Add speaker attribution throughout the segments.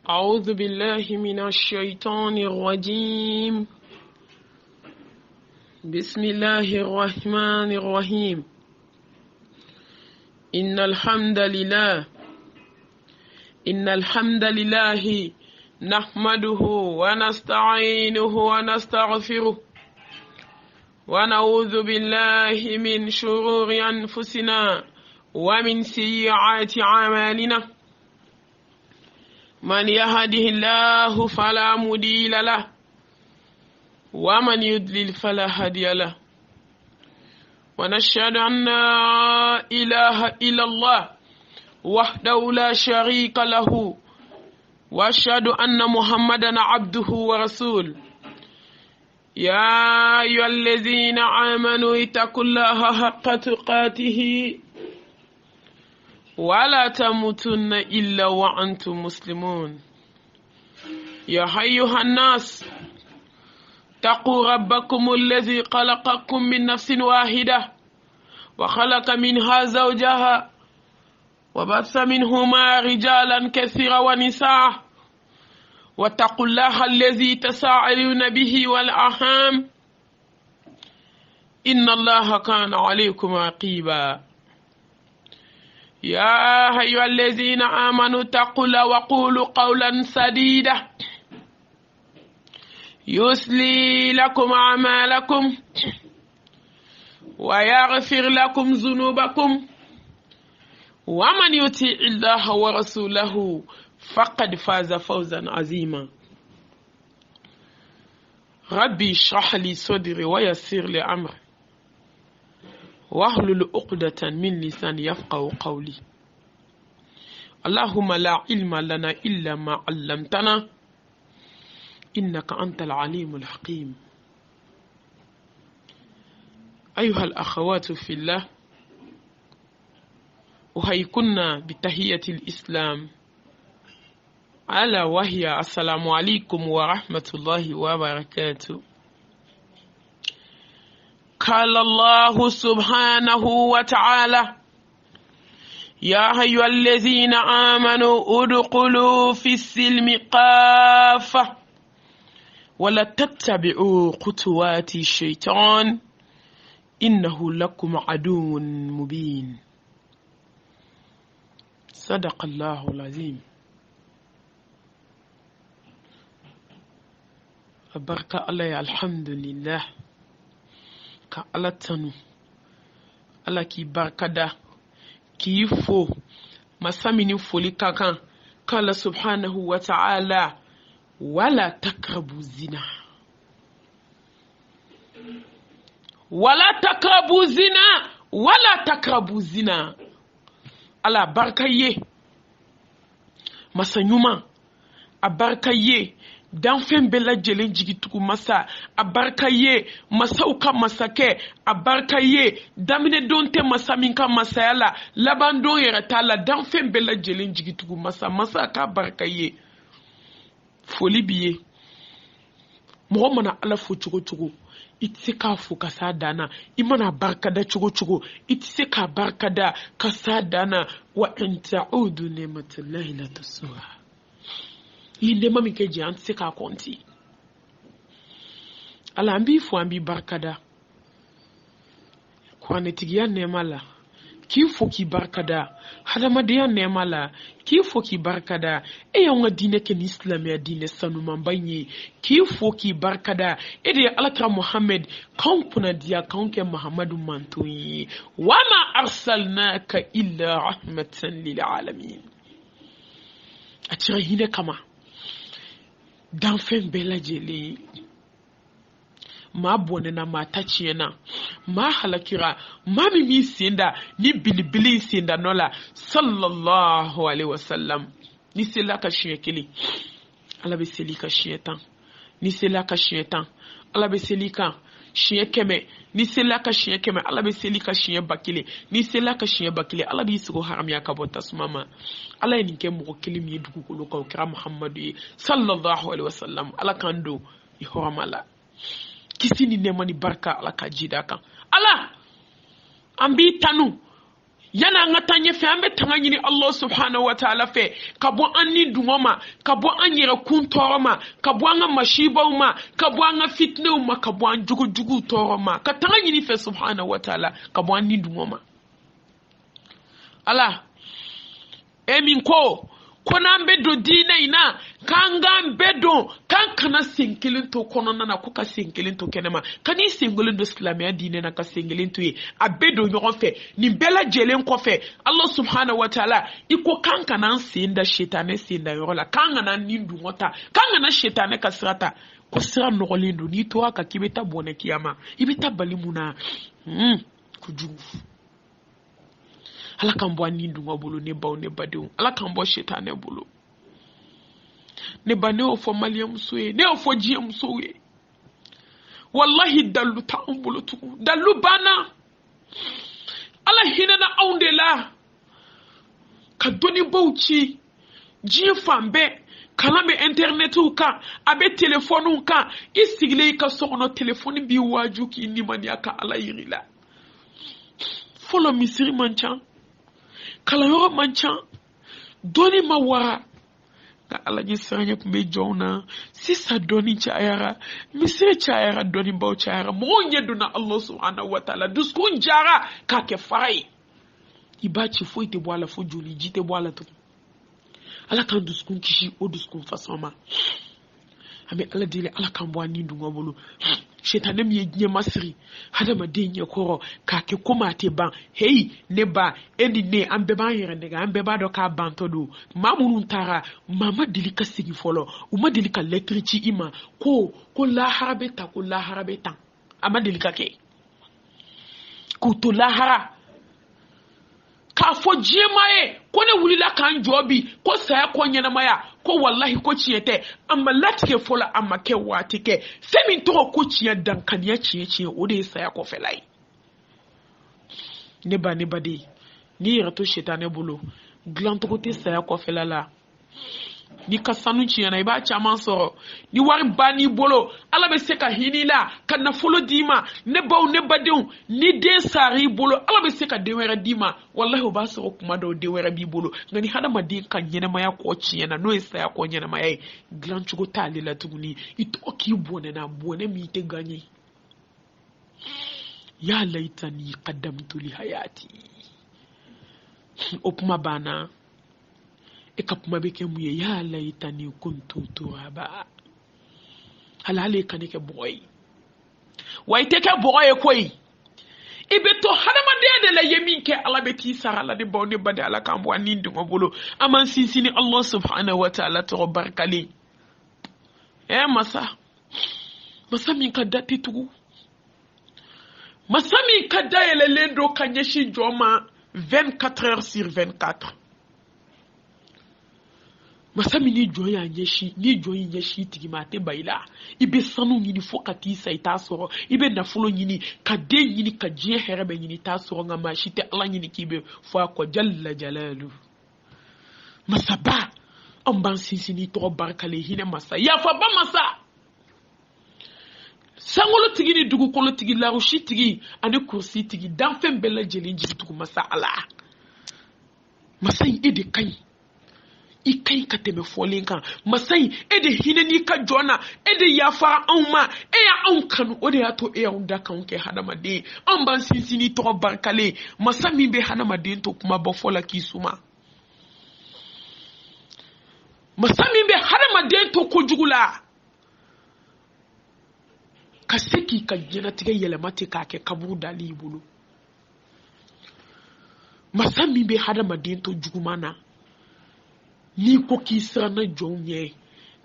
Speaker 1: أعوذ بالله من الشيطان الرجيم. بسم الله الرحمن الرحيم. إن الحمد لله نحمده ونستعينه ونستغفره ونعوذ بالله من شرور أنفسنا ومن سيئات أعمالنا. من يهده الله فلا مضل له ومن يضلل فلا هادي له، ونشهد أن لا إله إلا الله وحده لا شريك له، وأشهد أن محمدا عبده ورسوله. يا أيها الذين آمنوا اتقوا الله حق تقاته ولا تموتن إلا وأنتم مسلمون. يا أيها الناس اتقوا ربكم الذي خلقكم من نفس واحدة وخلق منها زوجها وبث منهما رجالا كثيرا ونساء، واتقوا الله الذي تساءلون به والأرحام إن الله كان عليكم رقيبا. يا أيها الذين آمنوا اتقوا الله وقولوا قولا سديدا يصلي لكم أعمالكم ويغفر لكم ذنوبكم، ومن يطع الله ورسوله فقد فاز فوزا عظيما. ربي اشرح لي صدري ويسر لي أمري واحلل عقدة من لساني يفقهوا قولي. اللهم لا علم لنا إلا ما علمتنا إنك أنت العليم الحكيم. أيها الأخوات في الله، أحييكن بتحية الإسلام ألا وهي السلام عليكم ورحمة الله وبركاته. قال الله سبحانه وتعالى: يا أيها الذين آمنوا ادخلوا في السلم كافة ولا تتبعوا خطوات الشيطان إنه لكم عدو مبين. صدق الله العظيم. بركة الله، الحمد لله. ka ala tanu, ala ki barkada, ki fo masamini foli kakan, kala subhanahu wa ta'ala wala takrabu zina, wala takrabu zina, wala takrabu zina. Ala barkaye masanyuma, a barkaye dan fen bɛɛ lajɛlen jigitugu masa, a barika ye masaw ka masakɛ, a barika ye daminɛdon tɛ masa min ka masaya la, labandon yɛrɛ t'a la, dan fen bɛɛ lajɛlen jigitugu masa, masa ka barika ye. Foli bi ye mɔgɔ mana ala fo cogo cogo i tɛ se k'a fo ka s'a dan na, i mana barikada cogo cogo i tɛ se k'a barikada ka s'a dan na. Wa in ta'udu ni'matallahi la tuhsuha. I nema min kɛ jɛ an tɛ se k'a kɔnti. Ala an b'i fo, an b'i barikada kuranɛtigiya nɛɛma la, k'i fo k'i barikada hadamadenya nɛɛma la, k'i fo k'i barikada e y'anw ka diinɛ kɛ ni silamɛya diinɛ sanumanba in ye, k'i fo k'i barikada e de ye alakira Muhammed k'anw kunnadiya k'anw kɛ Mahamadu manton ye. wa ma arsalnaka illa rahmatan lil alamin. A tira hinɛ kama dan fɛn bɛɛ lajɛlen, maa bɔnɛna, maa ta tiɲɛna, maa halakira, maa min b'i sen da ni bilibili senda nɔ la sallallahu alaihi wasallam. Ni sela ka siɲɛ kelen, ala bɛ seli ka siɲɛ 10. Ni sela ka siɲɛ 10, ala bɛ seli kan siɲɛ 100. Ni sela ka siɲɛ 100, ala bɛ seli ka siɲɛ 1000. Ni sela ka siɲɛ 1000, ala b'i sigi haramiya ka bɔ tasuma ma. Ala ye nin kɛ mɔgɔ kelen min ye dugukolo kan, o kɛra Muhammadu ye sallallahu alaihi wasallam. Ala kan don i hɔrɔma la, kisi ni nɛɛma ni barika ala ka jida kan. Ala an b'i tanu yana nga tanye fe ambe tanga nyini Allah subhanahu wa ta'ala fe kabo anni dungoma kabo anyira kuntoroma kabo anga mashibawma kabo anga fitneuma kabo anjugu jugu toroma ka tanga nyini fe subhanahu wa ta'ala kabo anni dungoma ala emin ko kona mbedo dina ina kanga mbedo kankana senkelin to kono nana ko ka senkelin to kenema kani sengelin do islamia dine na ka sengelin to yi abedo nyogon fe ni bela jelen ko fe Allah subhanahu wa ta'ala iko kankana senda shetane senda yorola kangana nindu ngota kangana shetane kasrata ko sira nogolindo ni to aka kibeta bone kiyama ibeta balimuna kujugu ala kan bɔ ni dunga bolo ne baw ne badenw ala kan bɔ shetane bolo ne ba ne o fɔ maliyɛn muso ye ne o fɔ diɲɛ muso ye wallahi dalu t'anw bolo tugun dalu banna ala hinɛna anw de la ka dɔnnibaw ci diɲɛ fan bɛɛ kalan bɛ internetiw kan a bɛ telefɔniw kan i sigilen i ka so kɔnɔ telefɔni b'i waaju k'i nimaniya ka ala yiri la fɔlɔ misiri man ca kalayɔrɔ man ca dɔnni ma wara nka ala ɲɛ siranya kun bɛ jɔnw na sisan dɔnni cayara misiri cayara dɔnnibaw cayara mɔgɔw ɲɛ donna Allah subhanahu wa ta'ala dusukun jara k'a kɛ fara ye i b'a ci foyi tɛ bɔ a la fo joli ji tɛ bɔ a la tugun ala kan dusukun kisi o dusukun fason ma an bɛ ala deli ala kan bɔ a ni dunga bolo shetane mi ye diɲɛ masiri hadamaden ɲɛ kɔrɔ k'a kɛ komi a tɛ ban heyi ne ba e ni ne an bɛɛ b'an yɛrɛ nɛgɛ an bɛɛ b'a dɔn k'a bantɔ don maa minnu taara maa ma deli ka sigi fɔlɔ u ma deli ka lɛtiri ci i ma ko lahara bɛ ta ko lahara bɛ tan a ma deli ka kɛ k'u to lahara k'a fɔ diɲɛma ye ko ne wulila k'an jɔ bi ko saya ko ɲɛnamaya ko wallahi ko tiɲɛ tɛ a ma latigɛ fɔlɔ a ma kɛ waati kɛ fɛn min tɔgɔ ko tiɲɛ dankaniya tiɲɛ o de ye saya kɔfɛla ye ne ba de n'i yɛrɛ to shetane bolo dilancogo tɛ saya kɔfɛla la ni ka sanu tiɲɛna i b'a caman sɔrɔ ni wari bann'i bolo ala bɛ se ka hinɛ i la ka nafolo d'i ma ne baw ne badenw ni den sara i bolo ala bɛ se ka den wɛrɛ d'i ma wallahi o b'a sɔrɔ kuma dɔw den wɛrɛ b'i bolo nka ni hadamaden ka ɲɛnamaya kɔ tiɲɛna n'o ye saya kɔ ɲɛnamaya ye dilancogo t'ale la tuguni i tɔgɔ k'i bɔnɛna bɔnɛ min tɛ gagner ya laytani qaddamtu li hayati o kuma banna e ka kuma bɛ kɛ mun ye ya laytani kuntu turaba halale ka ne kɛ bɔgɔ ye wa i tɛ kɛ bɔgɔ ye koyi i bɛ to hadamadenya de la ye min kɛ ala bɛ t'i sara ala de baw ne ba de ala k'an bɔ a ni dungɔ bolo an m'an sinsin ni Allah subhanahu wa ta'ala tɔgɔ barikalen masa min ka da tɛ tugu masa min ka da yɛlɛlen don ka ɲɛsin jɔn ma 24 heures sur 24 masa min ni jɔn y'a ɲɛsin ni jɔn y'i ɲɛsin tigi ma a tɛ ba i la i bɛ sanu ɲini fo ka t'i sa i t'a sɔrɔ i bɛ nafolo ɲini ka den ɲini ka diɲɛ hɛrɛ bɛ ɲini i t'a sɔrɔ nka maa si tɛ ala ɲini k'i bɛ fɔ a kɔ jalla jalalu masaba an b'an sinsin n'i tɔgɔ barikalen hinɛ masa yafaba masa sankolotigi ni dugukolotigi larusitigi ani kursitigi danfɛn bɛɛ lajɛlen jigitugu masa ala masa in e de ka ɲi i ka ɲi ka tɛmɛ fɔlen kan masa in e de hinɛ n'i ka jɔn na e de yafara anw ma e y'anw kanu o de y'a to e y'anw da k'anw kɛ hadamaden an b'an sinsin n'i tɔgɔ barikalen masa min bɛ hadamaden to kumabɔ fɔ la k'i suma masa min bɛ hadamaden to kojugu la ka se k'i ka diɲɛlatigɛ yɛlɛma ten k'a kɛ kaburu dali i bolo masa min bɛ hadamaden to juguman na n'i ko k'i siranna jɔnw ɲɛ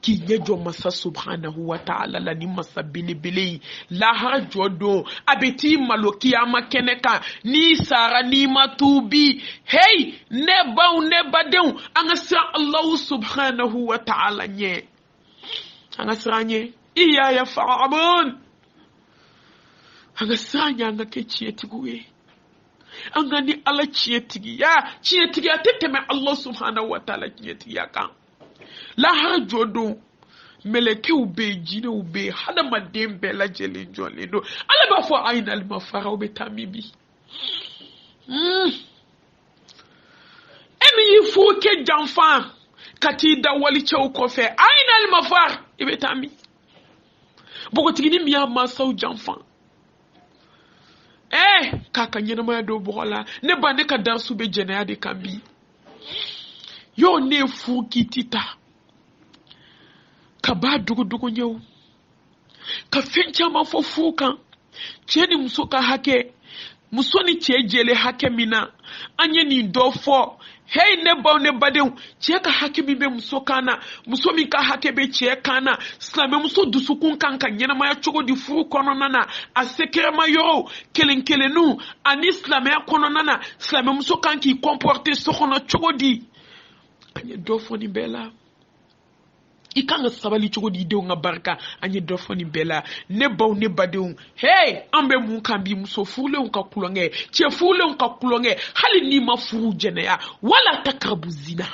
Speaker 1: k'i ɲɛ jɔ masa subhanahu wa ta'ala la ni masa belebele ye lahara jɔ don a bɛ t'i malo kiyama kɛnɛ kan n'i sara n'i ma tuubi hey ne baw ne badenw an ka siran Allahu subhanahu wa ta'ala ɲɛ an ka siran ɲɛ iyaya fa'abun an ka siran ɲɛ an ka kɛ tiɲɛtigiw ye an ka ni ala tiɲɛtigiya tɛ tɛmɛ Allah subhanahu wa ta'ala tiɲɛtigiya kan lahara jɔ don mɛlɛkɛw bɛ yen jinɛw bɛ yen hadamaden bɛɛ lajɛlen jɔlen don ala b'a fɔ ayinal mafaraw bɛ taa min bi k'i furu kɛ janfa ka t'i da walicɛw kɔfɛ aina almafar i bɛ taa min bogotigini min y'a mansaw janfa k'a ka ɲɛnamaya don bɔgɔ la ne ba ne ka darsu bɛ jɛnɛya de kan bi yo ne furu k'i ti ta ka ba dogodogo ɲɛw ka fɛn caman fɔ furu kan cɛ ni muso ka hakɛ muso ni cɛ jɛlen hakɛ min na an ye nin dɔ fɔ hey ne baw ne badenw cɛ ka hakɛ min bɛ muso kan na muso min ka hakɛ bɛ cɛ kan na silamɛ muso dusukun kan ka ɲɛnamaya cogo di furu kɔnɔna na a sekɛrɛma yɔrɔw kelen kelennu ani silamɛya kɔnɔna na silamɛ muso kan k'i comporter so kɔnɔ cogo di an ye dɔ fɔ nin bɛɛ la i kan ka sabali cogo di denw ka barika an ye dɔ fɔ nin bɛɛ la ne baw ne badenw hey an bɛ mun kan bi muso furulenw ka kulonkɛ cɛ furulenw ka kulonkɛ hali n'i ma furu jɛnɛya wala takrabu zina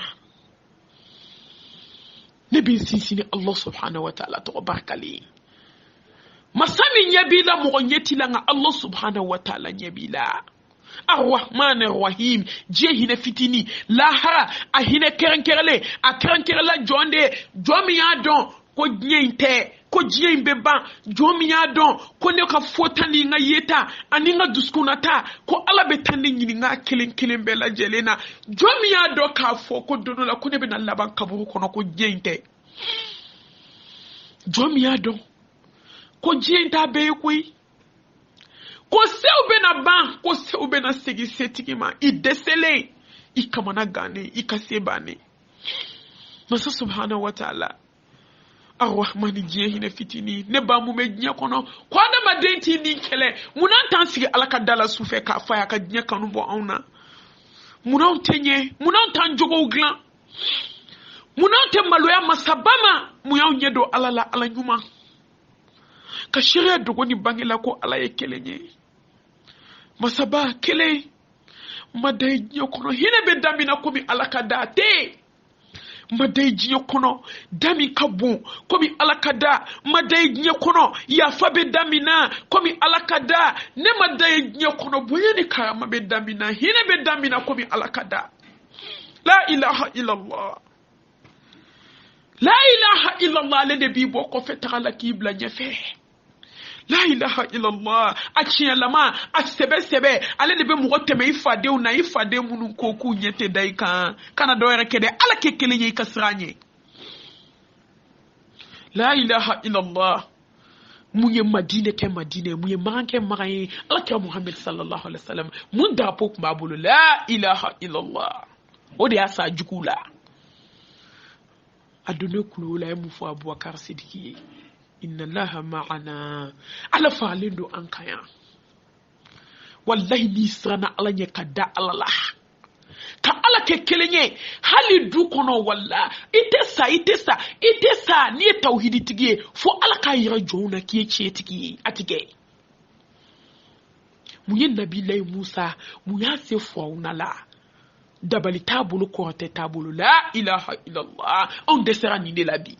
Speaker 1: ne bɛ sinsin Allah subhanahu wa ta'ala tɔgɔ barikalen masa min ɲɛ b'i la mɔgɔ ɲɛ t'i la nka Allah subhanahu wa ta'ala ɲɛ b'i la Ar-Rahman Ar-Rahim je hine fitini lahara a hine kerenkerele a kerenkerela jonde jomi ya don ko nyente ko jiyen be ban jomi ya don ko ne ka fotani nga yeta ani nga duskunata ko ala be tande nyini nga kelen be la jelena jomi ya do ka fo ko dono la ko ne be na laban kaburu kono ko jeyente jomi ya don ko jeyenta be koy ko sew bena ban ko sew bena segi setigi ma I desele I kamana gane I kase bane masa subhanahu wa ta'ala Ar-Rahman jiye hine fitini ne ba mu me jiye kono ko na madenti ni kele munan tan sigi alaka dala sufe ka fa ya ka jiye kanu bo auna munan tenye munan tan jogo glan munan te maloya masabama mu yaw nyedo alala ala nyuma ka shirya dogo ni bangila ko ala ye kelenye masaba kele madai nyokono hine be damina komi alakada te madai nyokono dami kabu komi alakada madai nyokono ya fa be damina komi alakada ne madai nyokono boyeni karama be damina hine be damina komi alakada la ilaha illallah la ilaha illallah le de bibo ko fetala kibla nyefe la ilaha illallah achiya lama asebe ale de be mugo teme ifade una ifade munun ko ku nyete dai kan kana do yere kede ala kekele yi kasranye la ilaha illallah munye madine ke madine munye manke magaye ala ke muhammad sallallahu alaihi wasallam mun da pok babulu la ilaha illallah o de asa jukula adune kulula mu fu abubakar sidiki inna allaha ma'ana ala falindo an kaya wallahi ni sana ala nye kada alala ka ala ke kelenye hali du kono walla ite sa ni tauhidi tigiye fo ala ka yira jona kiye ce tigiye atige muyen nabi lay musa mu ya se fo unala dabali tabulu ko te tabulu la ilaha illallah on desera ni de labi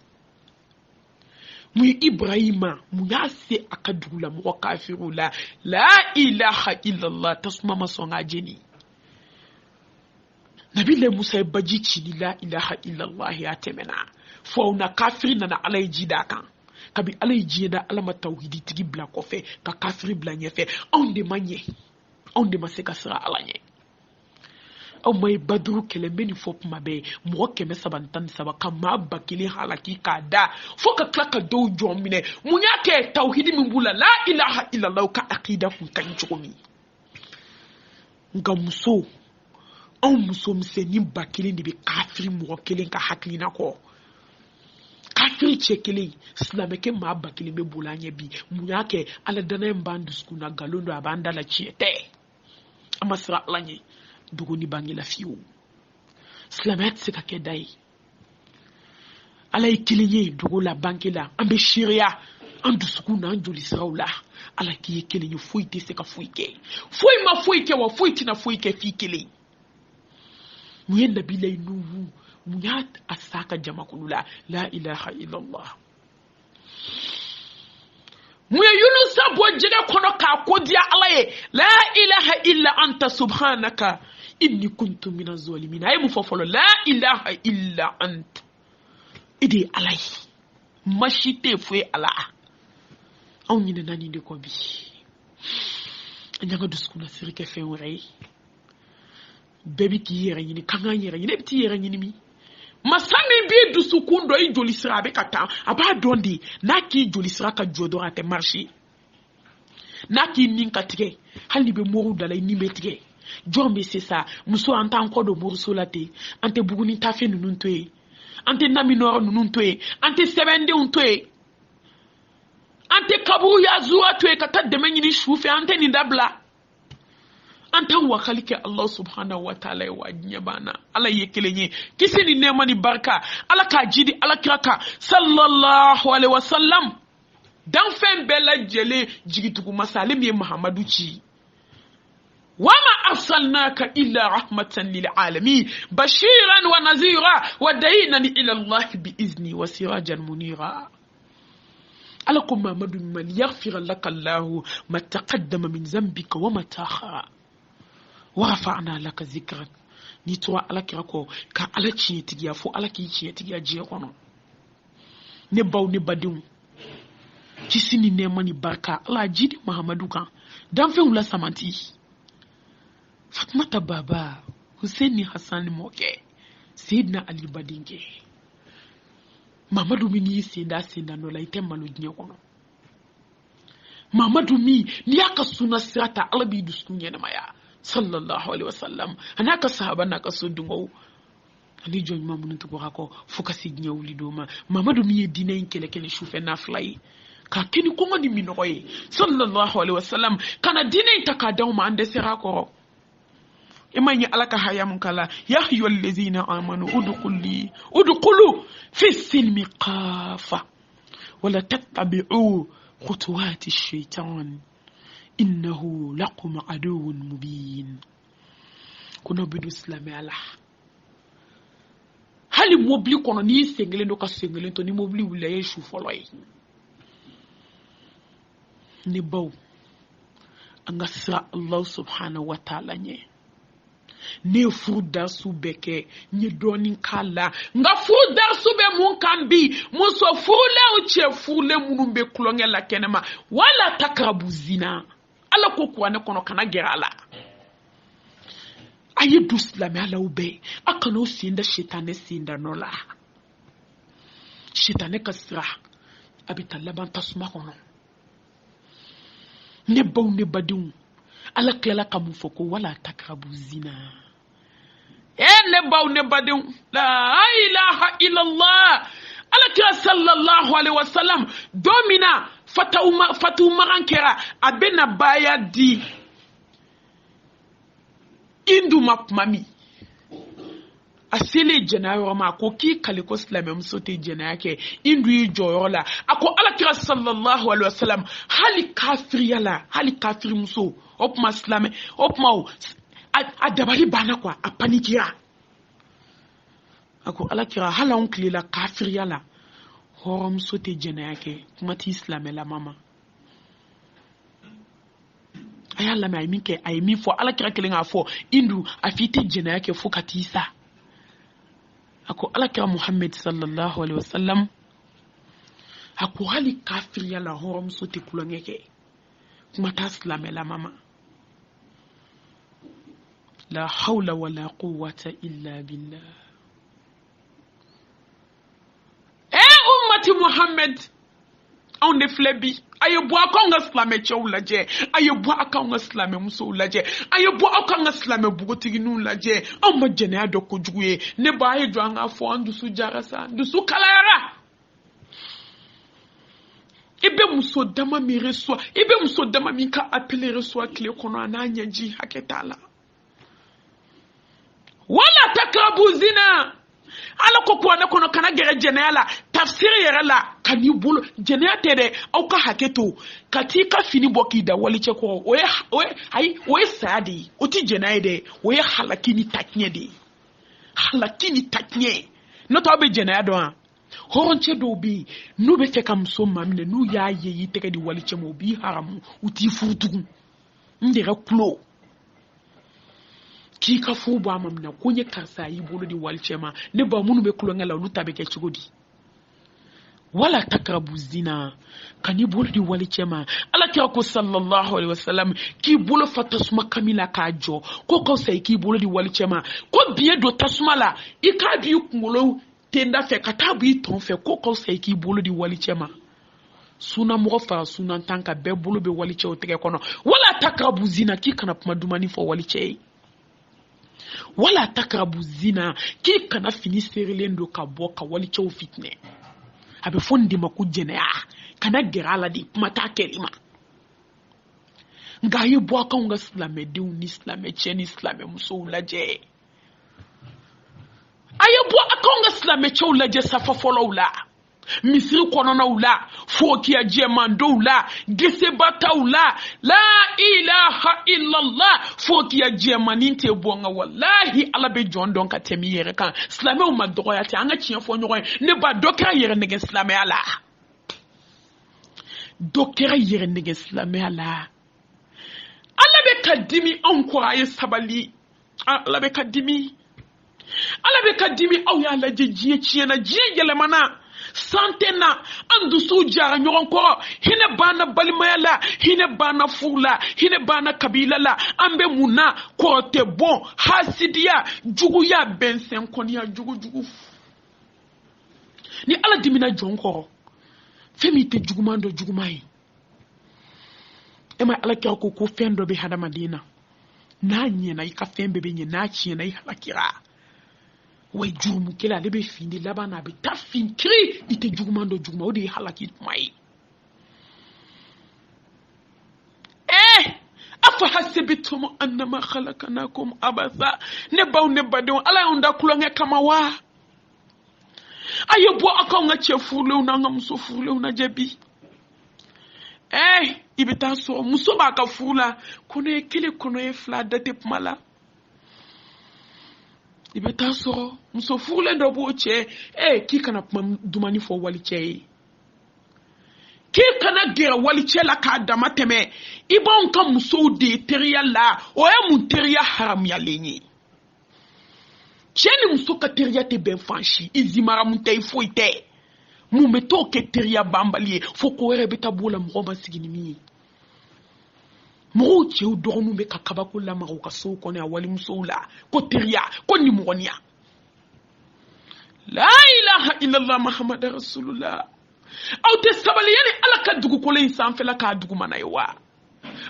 Speaker 1: mu Ibrahima mu ya se aka dugula mu kafiru la ilaha illallah tasma masonga jeni nabi le musa baji chini la ilaha illallah ya temena fo na kafiri na alay jida kan kabi alay jida alama tawhidi tigi bla ko fe ka kafiri bla nyefe on de maseka sira alanye o may badru kele meni fop mabe mo keme sabantan saba kama bakili halaki kada foka klaka do jomine munyake tauhidi mimbula la ilaha illallah ka aqida kun kan chomi ngamuso on muso mseni bakili ni bi kafiri mo kele ka hakina ko kafiri chekele islameke ma bakili me bulanye bi munyake ala dana mbandus kuna galondo abanda la chiete amasra lanye duguni bangi la fiu slamet se ka kedai ala ikilinye dugu la banki la ambe shiria andu sukuna anjuli saula ala ki ikilinye fuite se ka fuike fui ma fuike wa fuite na fuike fikili muyenda bilay nuhu muyat asaka jamakulula la ilaha illallah muya yunusa bo jega kono ka kodia alaye la ilaha illa anta subhanaka inni kuntu minaz zalimin ay mu fofolo la ilaha illa ant idi alay mashite fue ala on ni nani de ko bi nyanga duskuna sirike fe wore bebi ki yere ni kanga yere ni ti yere ni mi masani bi dusukundo i joli sira be kata aba dondi na ki joli sira ka jodo ate marché na ki nin ka tige hali be moru dalay ni metige jombe c'est ça muso anta encore do moru solate ante buguni tafe nunun toye ante nami noro nunun toye ante sebende un toye ante kabu ya zuwa toye kata demenyi ni shufe ante ni dabla anta wakali ke Allah subhanahu wa ta'ala wa nyabana ala yekelenye kisi ni nema ni barka ala ka jidi ala kiraka sallallahu alaihi wasallam dan fen bela jele jigitugu masalim ye muhammadu ci wama arsalnaka illa rahmatan lil alamin bashiran wa nazira wa dayinan ila Allah bi izni wa sirajan munira alakum muhammadu man yaghfir laka Allah ma taqaddama min dhanbika wa ma ta'akhara wa rafa'na laka zikrak ni to ala kirako ka ala ci tigiya fo ala ki ci tigiya je kono ne baw ne badum ci sini ne mani barka ala jidi muhammadu kan dan fe wala samanti Fatmata baba Hussein Hassan Moke Sidna Ali Badinge Mamadou mini sinda no la ite malu dinye kono Mamadou mi ni aka suna sirata alabi duskunye na maya sallallahu alaihi wasallam anaka sahaba naka sodungo ani joni mamun to ko fuka sidnya wuli doma Mamadou mi dina inkele kele shufe na fly ka kini ko ngani mi noye sallallahu alaihi wasallam kana dina itaka daw ma ande sira ko imani alaka hayam kala ya ayyuhal ladzina amanu udkhulu fi silmi qafa wala tattabi'u khutuwati ash-shaytan innahu lakum aduwwun mubin kuna bidu islami ala hali mobli kono ni sengele ndo ka sengele to ni mobli wula yeshu foloy ni baw anga sira Allah subhanahu wa ta'ala nye ne fuda su beke nye doni kala nga fuda su be mun kambi muso fule uche fule munumbe kulonge la kenema wala takrabu zina ala ko kwane kono kana gerala ayi duslame ala ube akano sinda shetane sinda nola shetane kasra abita laban tasuma kono ne baw ne badun ala klela kamu foko wala takrabu zina ne baw ne badun la ilaha illallah ala kira sallallahu alaihi wasallam domina fatuma rankera abena baya di indu mami asile jenayo ma ko ki kale ko islam msote jenaya ke indu yi joyola ako ala kira sallallahu alaihi wasallam hali kafiri muso opma islam opma adabali bana kwa apanikira ako ala kira hala onkli la kafiri yala horom sote jenaya ke kuma ti islam la mama ayalla mai minke ay mi fo ala kira kelinga fo indu afite jenaya ke fo katisa ako ala kira Muhammad sallallahu alaihi wasallam ako hali kafiri yala horom sote kulongeke kuma ta islam la mama la hawla wala quwwata illa billah ummati Muhammad on ne flebi ayo bo akon islame chawlaje ayo bo akon islame musulaje ayo bo akon islame bugotigi nu laje on ma jene adoko juguye ne ba ayo jo anga fo andu su jarasa ndu su kalara ibe muso dama mi reswa ibe muso dama mi ka appeler reswa kle kono ananya ji haketala wala takrabu zina ala ko ko ne kono kana gere jenela tafsir yere la kani bulu jenea tere au ka haketo katika fini boki da wali cheko oye sadi oti jenaide oye halakini taknye no to be jenea do horonche do bi no be fe kam so mamne no ya ye yiteke di wali chemo bi haramu uti futu ndira klo k'i ka fu bɔ a ma mina ko n ye karisa y'i bolo di wali cɛ ma ne ba minnu bɛ kulonkɛ la olu ta bɛ kɛ cogo di wala takrabu zina ka n'i bolo di wali cɛ ma ala kira ko sallallahu alaihi wasallam k'i bolo fa tasuma kami la k'a jɔ ko ka fisa i k'i bolo di wali cɛ ma ko biɲɛ don tasuma la i k'a b'i kunkolo tenda fɛ ka taa b'i tɔn fɛ ko ka fisa i k'i bolo di wali cɛ ma sunan mɔgɔ fara sunan tan ka bɛɛ bolo bɛ wali cɛw tɛgɛ kɔnɔ wala takrabu zina k'i kana kuma dumani fɔ wali cɛ ye wala takrabu zina k'i kana fini serilen don ka bɔ ka wali cɛw fitinɛ a bɛ fɔ nin de ma ko jɛnɛya kana gɛrɛ a la de kuma t'a kɛli ma nka a ye bɔ a kanw ka silamɛdenw ni silamɛcɛ ni silamɛmusow lajɛ a ye bɔ a kanw ka silamɛcɛw lajɛ safa fɔlɔw la misiri kɔnɔnaw la fokiya jɛmandow la gesebataw la la ilaha illallah fokiya jɛmanin tɛ bɔ nka wallahi ala bɛ jɔn dɔn ka tɛmɛ i yɛrɛ kan silamɛw ma dɔgɔya tɛ an ka tiɲɛ fɔ ɲɔgɔn ye ne ba dɔ kɛra yɛrɛ nɛgɛ silamɛya la dɔ kɛra yɛrɛ nɛgɛ silamɛya la ala bɛ ka dimi anw kɔrɔ a ye sabali ala bɛ ka dimi aw y'a lajɛ diɲɛ tiɲɛna diɲɛ yɛlɛmana sante na an dusu jara ɲɔgɔn kɔrɔ hinɛ banna balimaya la hinɛ banna furu la hinɛ banna kabila la an bɛ mun na kɔrɔ tɛ bɔn hasidiya juguya bɛnsɛn kɔniya jugujugu ni ala dimina jɔn kɔrɔ fɛn min tɛ juguman dɔ juguman ye e ma ala kira ko fɛn dɔ bɛ hadamaden na n'a ɲɛna i ka fɛn bɛɛ bɛ ɲɛ n'a tiɲɛna i halakira way jurumu kelen ale bɛ fin de laban na a bɛ taa fin kiri i tɛ juguman dɔ juguman o de ye halaki kuma ye afa hasibitum annama khalaqnakum abasa ne baw ne badenw ala y'anw da kulonkɛ kama wa a ye bɔ a k'anw ka cɛ furulenw n'an ka muso furulenw lajɛ bi i bɛ taa sɔrɔ muso b'a ka furu la kɔnɔ ye kelen kɔnɔ ye fila da tɛ kuma la i bɛ taa sɔrɔ muso furulen dɔ b'o cɛ k'i kana kuma dumani fɔ wali cɛ ye k'i kana gɛrɛ wali cɛ la k'a dama tɛmɛ i b'anw ka musow de ye teriya la o ye mun teriya haramuyalen ye cɛ ni muso ka teriya tɛ bɛn fan si i zimaramu tɛ i foyi tɛ mun bɛ t'o kɛ teriya banbali ye fo ko wɛrɛ bɛ taa b'o la mɔgɔ ma sigi ni min ye mɔgɔw cɛw dɔgɔninw bɛ ka kabako lamaga u ka sow kɔnɔ a walimusow la ko teriya ko nimɔgɔniya la ilaha illallah muhammad rasulullah aw tɛ sabali yani ala ka dugukolo in sanfɛla k'a dugumana ye wa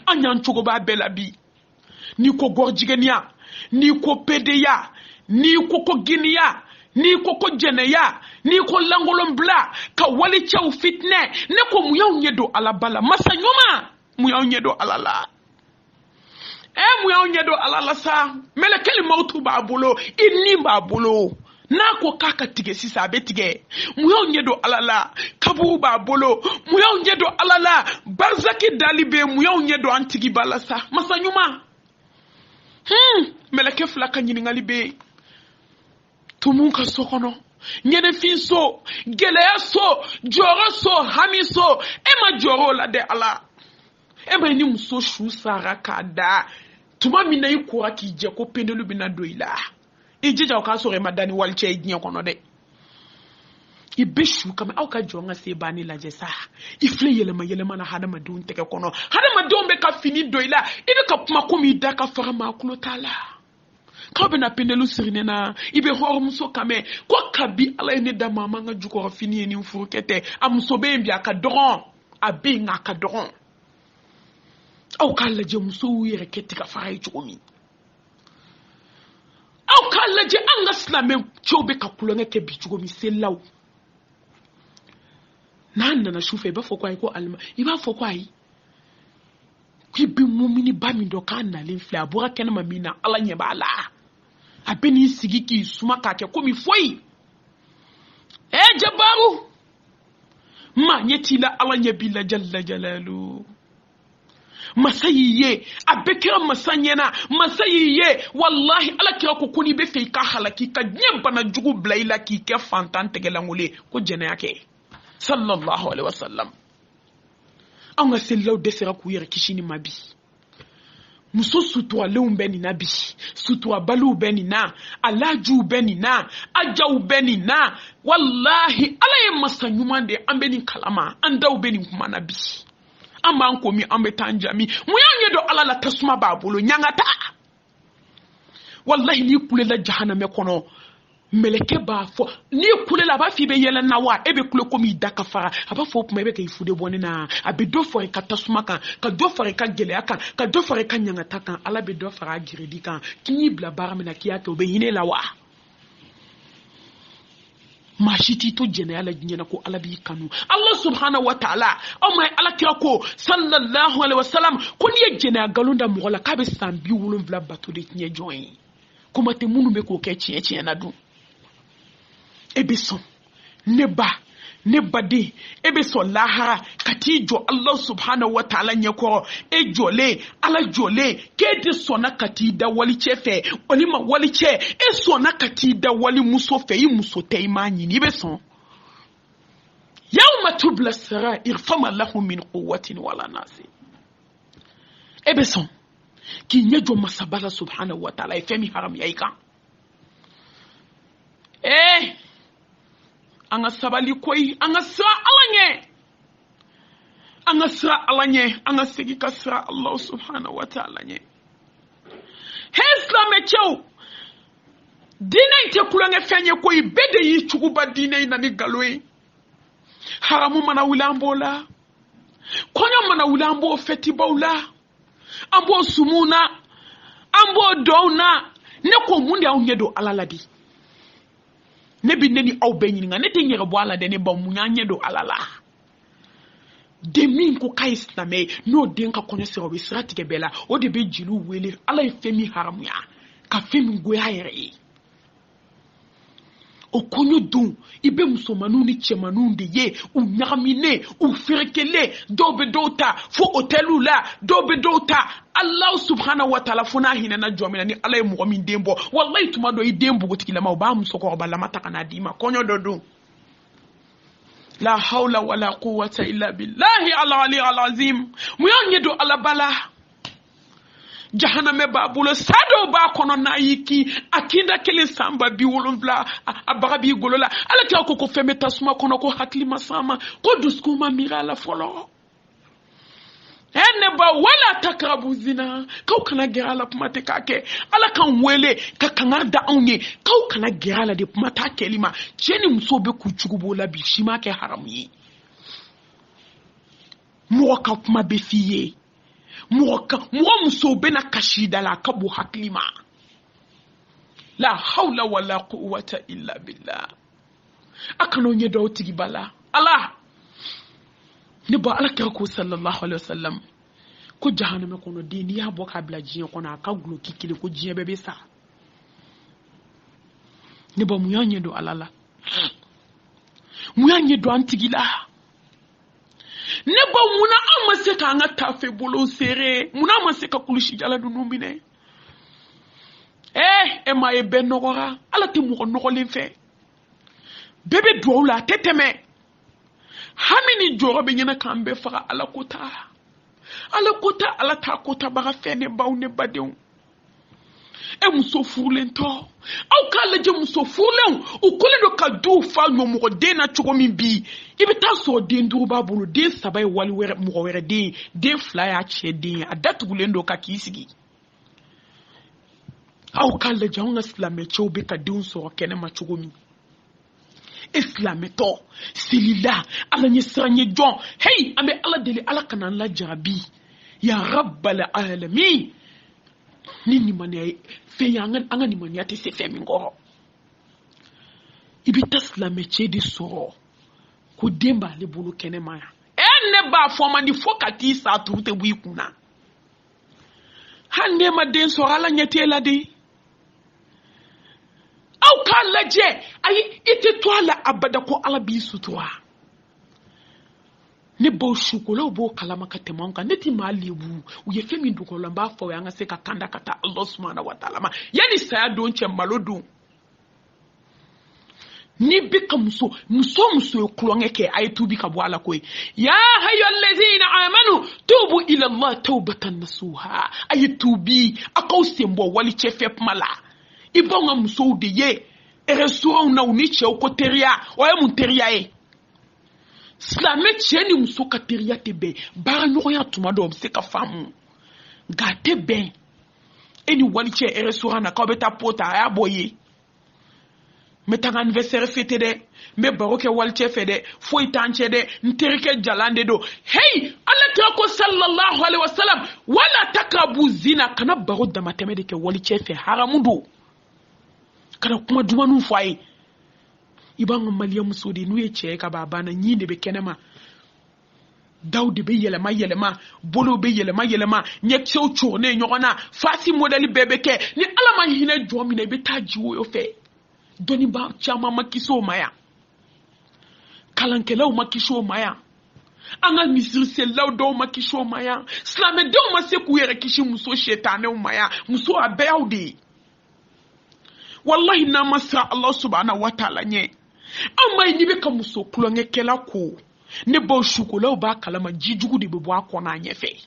Speaker 1: an y'an cogo b'a bɛɛ la bi n'i ko gɔrɔjigɛniya n'i ko pedeya n'i ko giniya n'i ko jɛnɛya n'i ko langolonbila ka wali cɛw fitinɛ ne ko mun y'anw ɲɛ don ala bala masa ɲuman mun y'anw ɲɛ don ala la mun y'anw ɲɛ don ala la sa mɛlɛkɛli mawutu b'a bolo i ni b'a bolo n'a ko k'a ka tigɛ sisan a bɛ tigɛ mun y'anw ɲɛ don ala la kaburu b'a bolo mun y'anw ɲɛ don ala la barzaki dali bɛ mun y'anw ɲɛ don an tigi b'a la sa masa ɲuman mɛlɛkɛ fila ka ɲininkali bɛ tumun ka so kɔnɔ ɲɛnɛfin so gɛlɛya so jɔyɔrɔ so hami so e ma jɔyɔrɔ o la dɛ ala e ma ni muso su sara k'a da tuma min na i kora k'i jɛ ko pendelu bɛna don i la i jija o k'a sɔrɔ i ma da ni wali cɛ ye diɲɛ kɔnɔ dɛ i bɛ su kama aw ka jɔn ka se banni lajɛ sa i filɛ yɛlɛma na hadamadenw tɛgɛ kɔnɔ hadamadenw bɛ ka fini don i la i bɛ ka kuma komi i da ka faga maa kulo t'a la k'aw bɛna pendelu siri ne na i bɛ hɔrɔnmuso kan mɛn ko kabi ala ye ne da maa man ka jukɔrɔ fini ye nin furukɛ tɛ a muso bɛ yen bi a ka dɔgɔn a bɛ yen a ka dɔgɔn aw k'a lajɛ musow yɛrɛ kɛ tigɛ fara ye cogo min aw k'a lajɛ an ka silamɛcɛw bɛ ka kulonkɛ kɛ bi cogo min selilaw n'a nana su fɛ i b'a fɔ ko ayi ko alima i b'a fɔ ko ayi k'i bɛ mumini ba min dɔn k'a nalen filɛ a bɔra kɛnɛma min na ala ɲɛ b'a la a bɛ n'i sigi k'i suma k'a kɛ komi foyi jabaru maa ɲɛ t'i la ala ɲɛ b'i la jalla jalalu masa y'i ye a bɛ kɛra masa ɲɛna masa y'i ye wallahi ala kira ko n'i bɛ fɛ i ka halaki ka diɲɛ bana jugu bila i la k'i kɛ fantan tɛgɛlankolon ye ko jɛnɛya kɛ sallallahu alaihi wasallam an ka selilaw dɛsɛra k'u yɛrɛ kisi ni ma bi muso suturalew bɛ nin na bi suturabaliw bɛ nin na alajuw bɛ nin na ajaw bɛ nin na wallahi ala ye masa ɲuman de an bɛ nin kalama an daw bɛ nin kuma na bi an b'an komi an bɛ taa jami mun y'an ɲɛ dɔn ala la tasuma b'a bolo ɲangata wallahi ni kulela jahanamɛ kɔnɔ meleke b'a fɔ ni kulela a b'a fɔ i bɛ yɛlɛ na wa e bɛ kule komi i da ka fara a b'a fɔ o tuma i bɛ k'i fude bɔ ne na a bɛ dɔ fara i ka tasuma kan ka dɔ fara i ka gɛlɛya kan ka dɔ fara i ka ɲangata kan ala bɛ dɔ fara a giridi kan k'i y'i bila baara min na k'i y'a kɛ o bɛ hinɛ la wa maa si t'i to jɛnɛya la diɲɛ na ko ala b'i kanu ala subhanahu wa ta'ala aw ma ye ala kira ko sallallahu alaihi wasallam ko n'i ye jɛnɛya nkalon da mɔgɔ la k'a bɛ san 70 bato de tiɲɛ jɔn ye kuma tɛ minnu bɛ k'o kɛ tiɲɛ na dun e bɛ sɔn ne ba ne baden e bɛ sɔn lahara ka t'i jɔ ala subhanahu wa ta'ala ɲɛkɔrɔ e jɔlen ala jɔlen k'e de sɔnna ka t'i da wali cɛ fɛ o ni ma wali cɛ e sɔnna ka t'i da wali muso fɛ i muso tɛ i m'a ɲini i bɛ sɔn yawma tubla sarair fama lahu min quwwatin wala nasir e bɛ sɔn k'i ɲɛ jɔ masaba la subhanahu wa ta'ala ye fɛn min haramuya i kan an ka sabali koyi an ka sira ala ɲɛ an ka sira ala ɲɛ an ka segi ka sira Allah subhanahu wa ta'ala ɲɛ he silamɛ cɛw diinɛ in tɛ kulonkɛ fɛn ye koyi bɛɛ de y'i cogoba diinɛ in na ni nkalon ye haramu mana wuli an b'o la kɔɲɔ mana wuli an b'o fɛtibaw la an b'o sumu na an b'o dɔw na ne ko mun de y'aw ɲɛ don ala la di ne bi ne ni aw bɛɛ ɲininka ne tɛ ɲɛgɛ bɔ ala dɛ ne ba mun y'an ɲɛ don ala la den min ko k'a ye silamɛ ye n'o den ka kɔɲɔ sera o bɛ sira tigɛ bɛɛ la o de bɛ jeliw wele ala ye fɛn min haramuya ka fɛn min goya a yɛrɛ ye o kɔɲɔ don i bɛ musomaninw ni cɛmaninw de ye u ɲagaminen u ferekelen dɔw bɛ dɔw ta fo hôteliw la dɔw bɛ dɔw ta Allah subhanahu wa ta'ala fo n'a hinɛna jɔ min na ni ala ye mɔgɔ min den bɔ wallahi tuma dɔ i den npogotigilama u b'a musokɔrɔbalama ta ka n'a d'i ma kɔɲɔ dɔ don la hawla wala quwwata illa billahi al-ali al-azim mu y'an ɲɛ don ala bala jahanamɛ b'a bolo sa dɔw b'a kɔnɔ n'a y'i kin a kinda kelen san ba 70 a baga b'i golo la ala kira ko fɛn bɛ tasuma kɔnɔ ko hakili ma s'a ma ko dusukun ma miiri a la fɔlɔ ne ba wala takrabu zina k'aw kana gɛrɛ a la kuma tɛ k'a kɛ ala kan wele ka kangar da anw ye k'aw kana gɛrɛ a la de kuma t'a kɛli ma cɛ ni muso bɛ k'u cogo b'o la bi si ma kɛ haramu ye mɔgɔ ka kuma bɛ f'i ye mɔgɔ muso bɛna kasi da la a ka bon hakili ma la hawla wala quwwata illa billah a kana ɲɛ dɔw tigi ba la ala ne ba ala kira ko sallallahu alaihi wasallam ko jahannama kɔnɔ den n'i y'a bɔ k'a bila diɲɛ kɔnɔ a ka guloki kelen ko diɲɛ bɛɛ bɛ sa ne ba mun y'a ɲɛ don ala la mun y'a ɲɛ don an tigi la ne ba munna an ma se k'an ka tafe bolo seere munna an ma se ka kulusi jala ninnu minɛ e ma ye bɛɛ nɔgɔra ala tɛ mɔgɔ nɔgɔlen fɛ bɛɛ bɛ duwawu la a tɛ tɛmɛ hami ni jɔrɔ bɛ ɲɛna k'an bɛɛ faga ala kota ala t'a kotabaga fɛn ne baw ne badenw muso furulen tɔ aw k'a lajɛ muso furulenw u kɔlen don ka duw fa ɲɔmɔgɔ den na cogo min bi i bɛ taa sɔrɔ den 5 b'a bolo den 3 ye wali wɛrɛ mɔgɔ wɛrɛ den 2 y'a cɛ den a datugulen don ka k'i sigi aw k'a lajɛ anw ka silamɛcɛw bɛ ka denw sɔrɔ kɛnɛma cogo min silamɛtɔ selila ala ɲɛ siran ye jɔn hey an bɛ ala deli ala kana an lajarabi ya rabbal alamin ni nimaniya ye fɛn ye an ka nimaniya tɛ se fɛn min kɔrɔ i bɛ taa silamɛcɛ de sɔrɔ ko den b'ale bolo kɛnɛma yan ne b'a fɔ man di fo ka t'i sa turu tɛ bɔ i kunna hali ne ma den sɔrɔ ala ɲɛ t'e la de aw k'a lajɛ ayi i tɛ to a la abada ko ala b'i sutura ne baw sukolaw b'o kalama ka tɛmɛ an kan ne ti maa lebu u ye fɛn min dogo la n b'a fɔ o ye an ka se ka kanda ka taa Allah subhanahu wa ta'ala ma yanni saya don cɛ malo don ni bika muso kulonge ke ay tubi ka bo ala koy ya hayyallazina amanu tubu ila Allah tawbatan nasuha ay tubi akaw sembo wali chefep mala ibonga muso de ye restaurant na uni che ko teria o ya mun teria e slame cheni muso ka teria tebe ba no ya tuma do se ka famu ga tebe eni wali che restaurant na ka beta pota ya boye meta anniversaire fete de me baroke walche fede foi tanche de nterike jalande do hey Allah ta ko sallallahu alaihi wasallam wala takabu zina kana baro da mateme de ke walche fe haramudo kana kuma dumanu fai iban maliyam sodi nuye che ka baba na nyinde be kenema Daudi be yelema bolo be yelema nyek sew chourne nyogona fasi modeli bebeke ni alama hine jomine be tajiwo yo fe doni ba chama makiso maya kalankelaw makisho maya anga misir selaw do makisho maya slame do maseku yere kishi muso shetane maya muso abeawdi wallahi na masa Allah subhanahu wa ta'ala nye amma ni be ka muso kulonge kela ko ne bo shukula ba kalama jijugu de bebo akona nyefe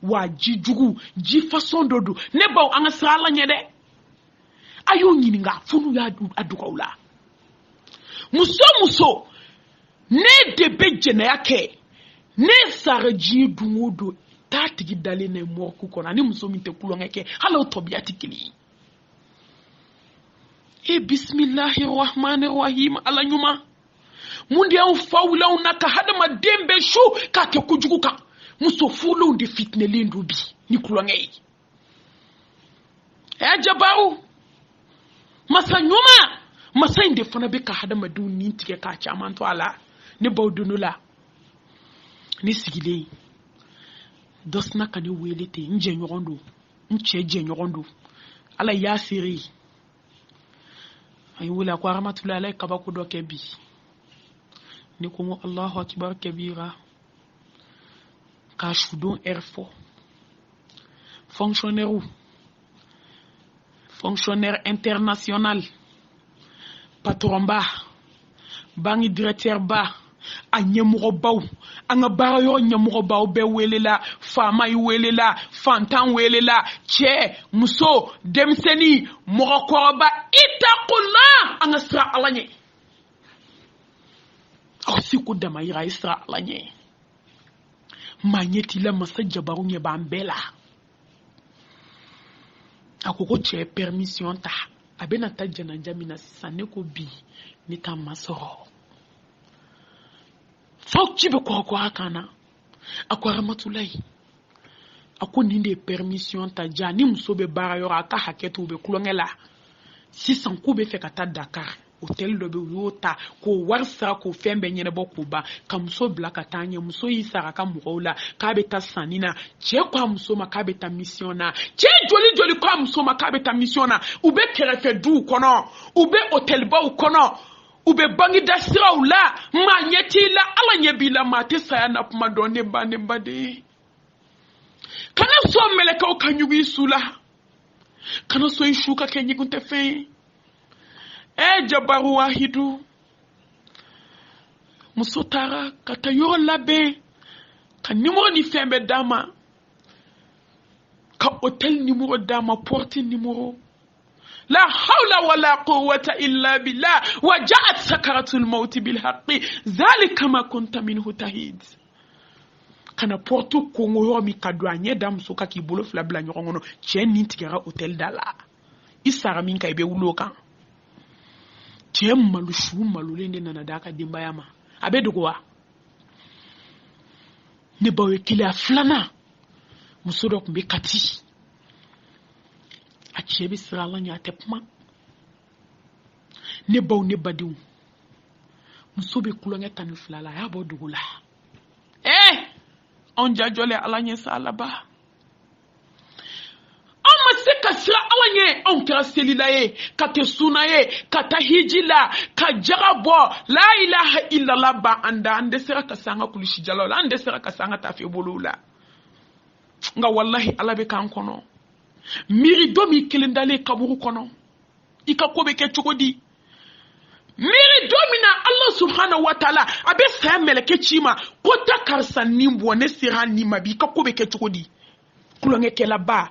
Speaker 1: wa jijugu ji façon dodo ne ba anga sala nye de ayo nyini nga funu ya adukaula muso ne debe jene yake ne saraji dungodo tatigi dale ne morku kona ni muso minte kulongeke hala tobiati kili bismillahir rahmanir rahim ala nyuma mundi au faula unaka hada madembe shu kake kujuguka muso fulo ndi fitne lindubi ni kulongei jabaru masa nyuma masa inde fana be ka hada maduni tike ka chaman to ala ne bawdunula ni sigile dosna kani welete nje nyogondo nche je nyogondo ala yasiri ay wala ko rahmatullahi alayka kabako do kebi ni ko mo Allahu akbar kabira ka shudon erfo fonctionnaire international patron ba bangi directeur ba anyemugo baw anga bara yo nyemugo baw be welela fama yi welela fantan welela che muso demseni mo ko ba itaqullah anga sra alanye aw siku da mayira isra alanye manyeti la masajja barunye ba mbela akoko che permission ta abena tajana jamina sane ko bi ni tamasoro fokki be ko akana akwa rahmatulahi akoni nde permission ta jani musobe bara yora aka haketu be kulongela 600 ko be fekata Dakar hotel do be yota ko warsa ko fembe nyene boko ba kamso blaka tanye muso yisara ka muola ka be ta sanina che kwa muso maka be ta missiona che joli kwa muso maka be ta missiona ube kerefe du kono ube hotel ba kono ube bangi dasira ula manyeti la ala nyebila mate saya na puma donne bade kana so meleka o kanyugi sula kana so ishuka kenyi kunte fe jabaru wahidu musotara kata yoro labe ka numéro ni fembe dama ka hotel numéro dama porte numéro la hawla wala quwwata illa billah wa ja'at sakaratul maut bil haqqi zalika ma kunta minhu tahid kana porte kongo yo mi kadwanye dam soka ki bolo flabla nyorongono cheni tigara hotel dala isara min kay be wulokan tiem malushu malulende na daka dimbayama abedugoa ne bawe kile aflana musodo kumbe kati achebe sirala nya tepma ne baw ne badiw musobe kulonga tanu flala ya bodugula on jajole alanye salaba ka sira alanye on kira selila ye ka te suna ye ka ta hijila ka jagabo la ilaha illallah ba ande sira ka sanga kulishi jalala ande sira ka sanga tafi bolula nga wallahi alabe kan kono miri domi kelendale kaburu kono ika kobe ke chokodi miri domina Allah subhanahu wa ta'ala abe sa meleke chima kota karsa nimbo ne sira nima bi ka ko be ke chukodi kulonge ke laba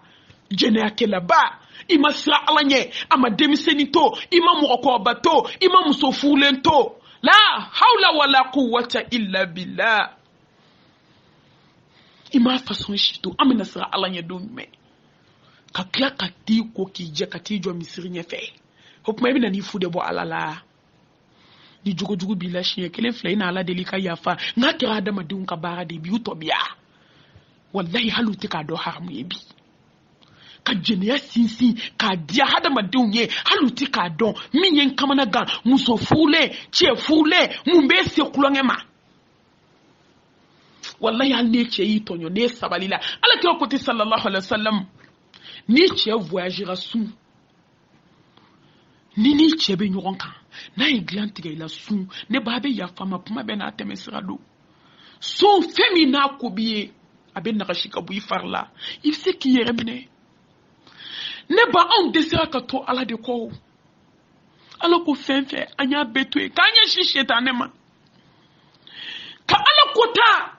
Speaker 1: jene ke laba ima sira alanye ama demisenito ima moko bato ima musofulento la hawla wala quwwata illa billah ima façon chito amina sira alanye dumme ka kla ka ti ko ki je ka ti jo misiri nyefe hopma ibi na ni fude bo alala ni jugo bila shiye kelen fla ina ala delika yafa nga kira adama de unka bara de bi utobia wallahi haluti ka do haramu yebi ka jeniya sinsi ka dia adama de unye haluti ka don minyen kamana gan muso fule che fule mumbe se kulongema wallahi al ne che yi tonyo ne sabalila ala ke ko sallallahu alaihi wasallam ni che voyagera sous nini chebe nyoronka na iglanti ga ila sun ne babe ya fama puma be na temesrado son femina ko biye abe na kashika bu ifarla il sait qui yeremne ne ba on desira ka to ala de ko ala ko fenfe anya betwe ka anya shishetane ma ka ala kota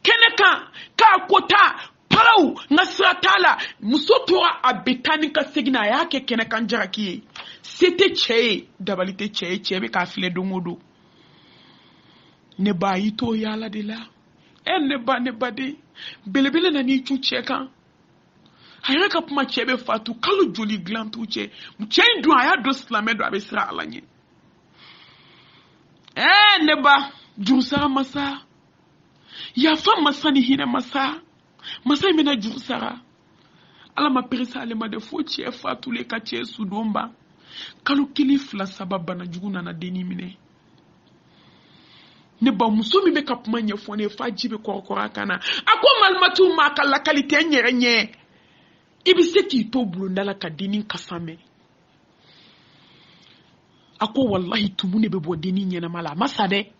Speaker 1: keneka ka kota parau nasratala musotora abetani ka segina yake keneka njaraki c'était che dabalite che be ka file dongodo ne ba yito yala de la ne ba de belebele na ni chu che kan hayra ka puma che be fatu kalu joli glantu che che ndu aya do slamedo abesra alanye ne ba jursara masa ya fa masani hina masa mina jursara ala ma perisa ale ma de fo che fatu le ka che sudomba kalu kili fla sababa na juguna na deni mine ne ba muso mi be kapuma nye fone fa jibe korokora kana akwa malmatu makala kalite nyerenye ibi seki to bulundala ka deni kasame akwa wallahi tumune be bo deni nyena mala masade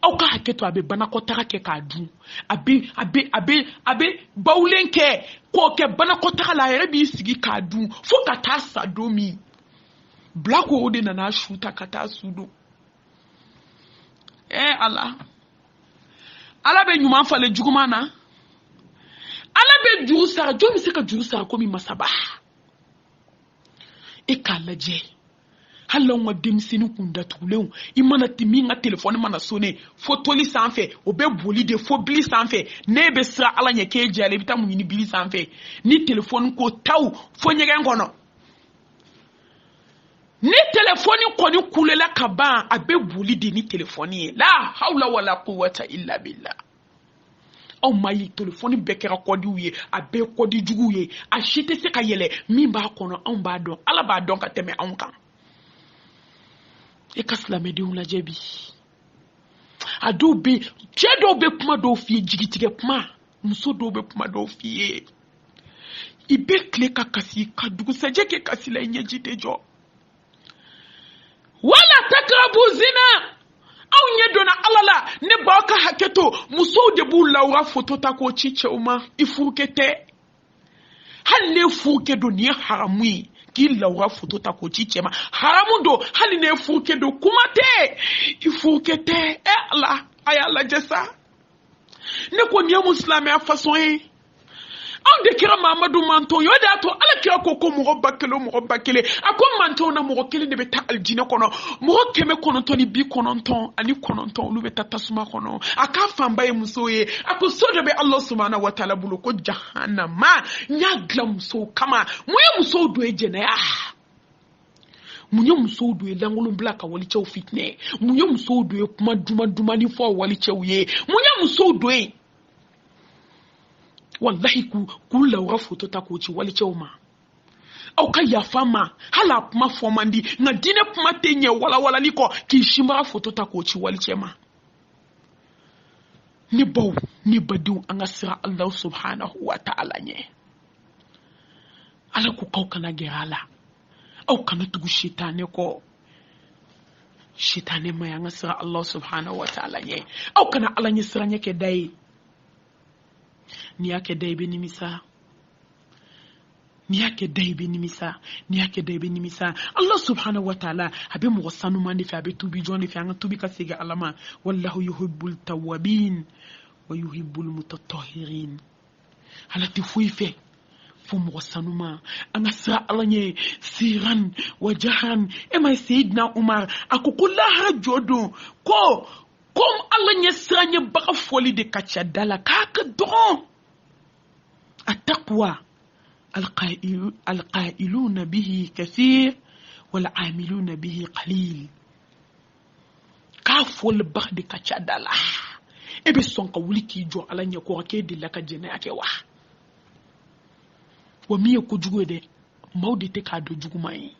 Speaker 1: au ka haketo abe bana ko tarake ka du abe baulenke ko ke bana ko takala yere bi sigi ka du fo ka ta sadomi black ode na shuta kata sudo ala be nyuma fale jugumana ala be juru sara jomi se ka juru sara komi masaba kalaje halon wa demsini kunda tulew imana timinga telefone mana sone fotoli sanfe obe boli de fobli sanfe ne be sra ala nyeke jale bita munyini bili sanfe ni telefone ko taw fo nyege ngono ni telefoni koni kulela kaba abe buli de ni telefoni la hawla wala quwwata illa billah o mayi telefoni bekera kodi uye abe kodi jugu ye a shite se ka yele min ba kono on ba don ala ba don ka teme on kan kaslame de la jebi adobe chedo be kuma do fie jigitige kuma muso do be kuma do fie ibe kle ka kasi ka dugu saje ke kasi la nyeji dejo wala takrabu zina au nyedona alala ne ba ka haketo muso de bu laura photo ta ko chiche uma ifurukete hanne fuke do ni haramui ki laura photo ta ko chiche ma haramundo hanne fuke do kumate ifurukete Allah ayala jessa ne ko ni muslime a façon on de kira Mamadou manton yo da to ala kira ko mo bakele akon manton na mo kele ne beta aljina kono mo keme kono to ni bi kononton ani kononton lu beta tasuma kono aka famba e musoye ako sodo be Allah subhanahu wa ta'ala bulu ko jahannama nya glam so kama mo ye muso do ejene munye muso do langulu blaka wali chew fitne munye muso do kuma duma ni fo wali chew ye munye muso do wallahi ku laura photo ta ko ci wali chewma au ka ya fama hala puma fomandi na dine puma tenye wala liko ki shimara photo ta ko ci wali chema ni baw ni badu anga sira Allah subhanahu wa ta'ala nye ala ku kana gerala au kana tugu shitane ko shitane ma anga sira Allah subhanahu wa ta'ala nye au kana ala nye sira nye ke dai ni yake dai be nimisa ni yake daibe nimisa Allah subhanahu wa ta'ala abe mo sanu mande fi abe tubi joni fi anga tubi ka sega alama wallahu yuhibbul tawwabin wa yuhibbul mutatahhirin halati fuife fu mo sanu ma anga sa alanye siran wa jahan e may sayyidna Umar akukullaha jodo ko kom alanye sranye baka foli de kacha dala kaka don التقوى القائلون به كثير والعاملون به قليل كافول بخد كاتشادالا ebe sonka wuliki jo alanya ko ke dilla ka jene ake wa miye ko jugo de mawde te ka do jugu mai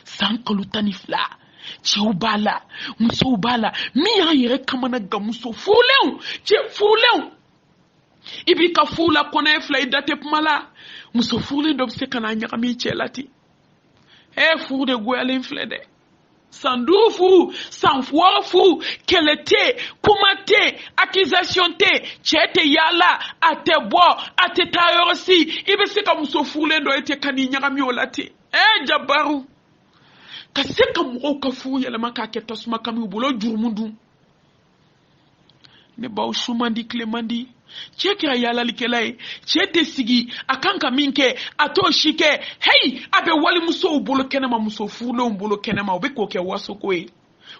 Speaker 1: sankalu tanifla ciubala musobala miya yere kamana ga muso fulew ibi ka fula kona fla idate pmala muso fule do se kana nya kami chelati fu de gwele flede sandu fu sanfwa fu kelete kumate accusation te chete yala atebo atetayorsi ibi se ka muso fule do ete kani nya kami olati jabaru ka se ka mo ka fu yele maka ke tosma kami bulo jurmundu ne baw shumandi klemandi chekira yala likelai chete sigi akanka minke ato shike hey abe wali muso ubolo kenema muso fulo ubolo kenema obeko ke waso koe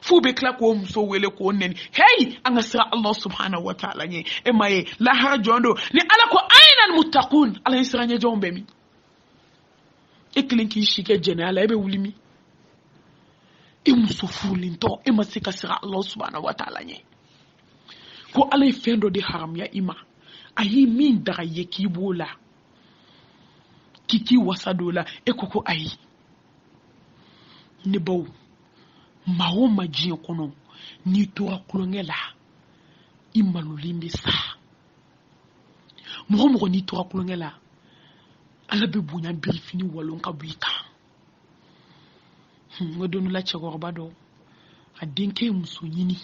Speaker 1: fu be kla ko muso wele ko nen hey angasra Allah subhanahu wa ta'ala nye emaye la harjondo ni ala ko aina almuttaqun ala isranye jombe mi eklinki shike jene ala ebe wulimi e muso fulinto e masika sira Allah subhanahu wa ta'ala nye ko alay fendo de haram ya ima ayi min daga yeki bola kiki wasadola ekoko ayi ne baw mawo majin kono ni tora kulongela imalulimbi sa mo ni tora kulongela ala be bunya birfini walon ka buika ngodonu la chegorba do adinke muso nyini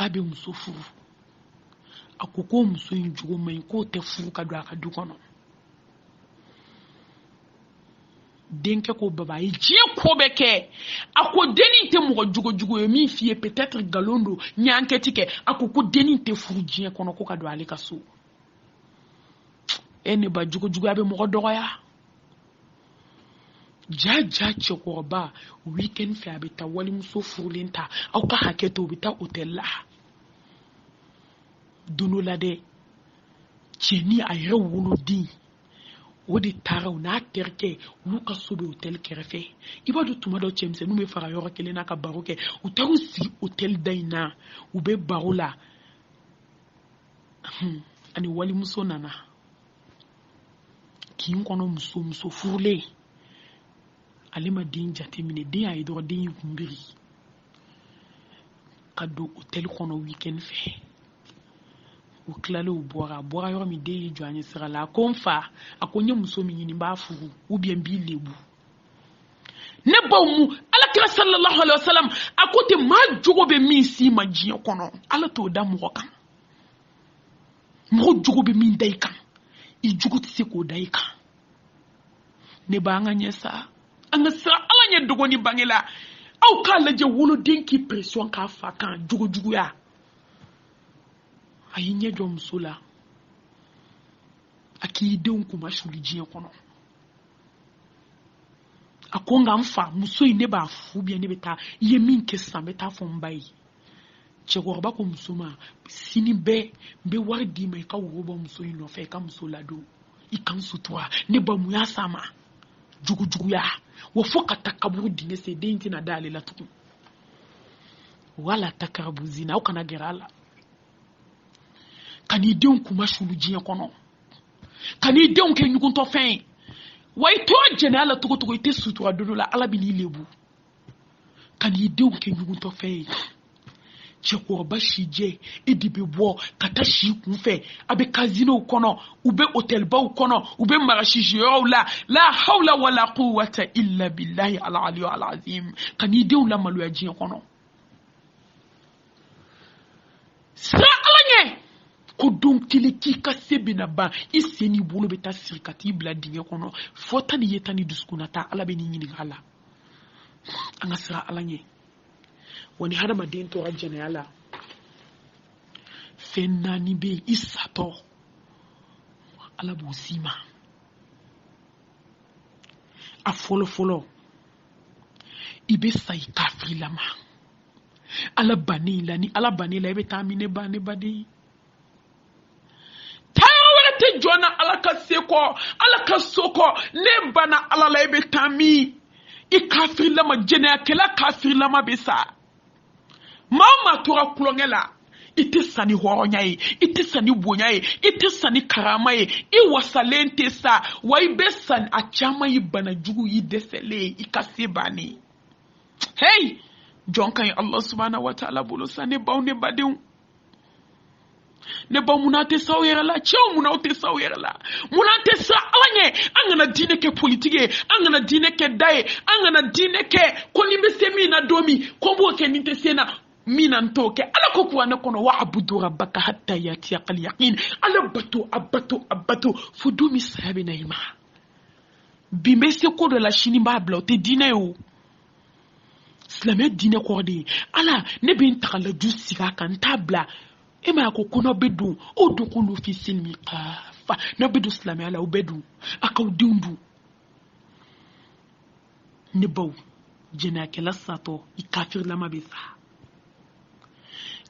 Speaker 1: kabe muso furu akoko muso injugo mai ko te furu ka do aka dukono denke ko baba yi ko beke ako deni te mo jugo mi fie peut-être galondo nyanketi ke akoko deni te furu jie kono ko ka do ale kaso ene ba jugo abe mo doya jaja chokorba weekend fi abita wali muso furulenta au ka haketo bita hotel la dono la de cheni ayre wolo di wodi taraw na terke luka sobe hotel kerefe ibadu tuma do chemse nume fara yoro kele na ka baroke utaru si hotel daina ube barola ani wali muso nana ki nkono muso furule alima din jatemine din ay do din yumbiri kado hotel kono weekend fe o klalo bora yoro mi de joanye sira la konfa akonye muso mi nyini ba furu ou bien bi lebu ne bawmu ala kira sallallahu alaihi wasallam akote ma jogo be mi si ma jiyo kono ala to da mo kan mo jogo be mi dai kan I jogo tse ko dai kan ne ba nganye sa anga sa ala nye dogoni bangela au kala je wolo denki pression ka fa kan jugo ya ayinye jom sula aki deun kuma shuli jiye kono akonga mfa muso ine ba fu bien ne beta yemin kesa beta fombai chego ba ko musuma sini be wardi mai ka wo ba muso ino fe ka muso lado ikan sutua ne ba mu ya sama jugu ya wa foka takaburu dine se denti na dale la tuku wala takarabu zina au kana gerala kani deun kuma shulu jiye kono kani deun ke nyukunto fen way to jenala tuku ite sutura dodo la ala bini lebu kani deun ke nyukunto fen cheko ba shije edibe bo kata shi kunfe abe casino kono ube hotel ba kono ube marashije la hawla wala quwwata illa billahi al-ali al-azim kani deun la malu yaji kono sa alanye ko don kili ki ka sebina ba iseni bolo beta sirikati bla dinge kono fota ni yetani duskunata ala be ni nyini ala anga sira ala nye woni hada madin to rajana ala fenna ni be isato ala busima a folo ibe sai kafri lama ala banila ni ala banila ibe tamine bane badi tawara te jona ala ka seko ala ka soko ne bana ala la ibe tami i kafri lama jena kala kafri lama besa mama tora kulongela ite sani horonya ye ite sani bonya ye ite sani karama ye I wasalente sa wa ibe san achama yi bana jugu yi desele I kase bani hey jonka yi Allah subhanahu wa ta'ala bolo sa ne ba ne badin ne ba munate sawera la chew munate sawera la munate sa alanye angana dine ke politique angana dine ke dai angana dine ke ko nimbe semina domi ko bo ke ninte sena minan toke ala ko kuwa na kono wa abudu rabbaka hatta yati yaqal yaqin ala abato fudumi sahabi na ima bimbe se ko de la chini ba blote dine o islamé dine ko de ala ne bin takala du siga kan tabla e ma ko kono bedu o do kono fi silmi qafa na bedu islamé ala o bedu akaw dundu ne baw jena kala sato I kafir lama bisa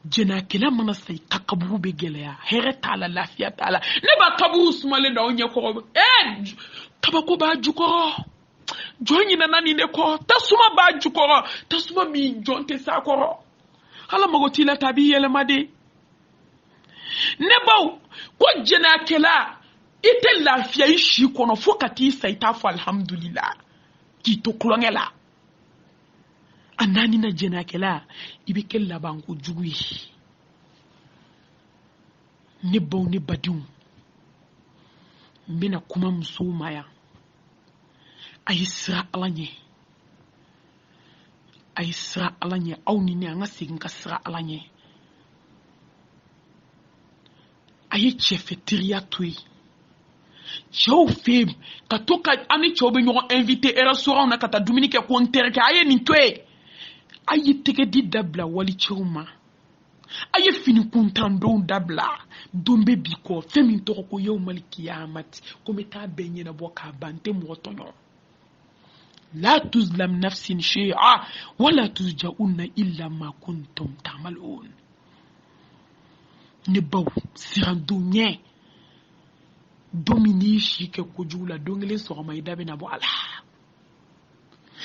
Speaker 1: jena kila mana sai kakaburu be geleya here tala lafiya tala ne ba kaburu sumale da onye ko tabako ba jukoro jonyi na nani ne ko tasuma ba jukoro tasuma mi jonte sakoro hala magoti la tabi yele made ne baw ko jena kila ite lafiya ishi kono fokati sai tafu alhamdulillah ki to klongela anani na jena kela ibi kella banko jugui ne baw ne badiu mina kuma muso maya ayisra alanye awni ne anga sigin kasra alanye ayi chefeteria tui chow fem katoka ani chobe nyo invité e restaurant na kata Dominique ko nterke aye ni tue ayi tege di dabla wali chuma ayi fini kuntando dabla dombe biko femi to ko yow mal kiyamat ko meta benye na boka bante motonyo la tuzlam nafsin shay'a wala tuzjauna illa ma kuntum ta'malun ne baw sirandunye domini shike ko jula dongele so ma idabe na bo ala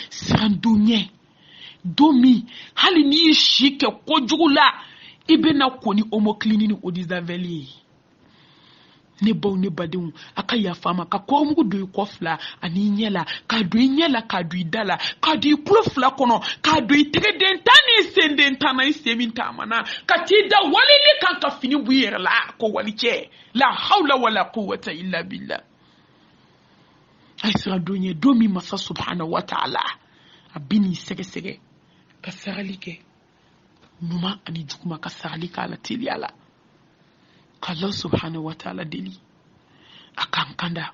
Speaker 1: sirandunye domi hali ni shike ko jula ibena koni omoklinini odizaveli ne baw ne badin aka ya fama ka ko mu do ko fla ani nyela ka do nyela ka do dala ka do klofla kono ka do tege den tani senden tana semin tamana ka ti da walili kan ka fini buyere la ko walice la hawla wala quwwata illa billah aisra donye domi masa subhanahu wa ta'ala abini sege ka saralike numa ani jukuma ka saralika ala tili ala Allah subhanahu wa ta'ala deli akankanda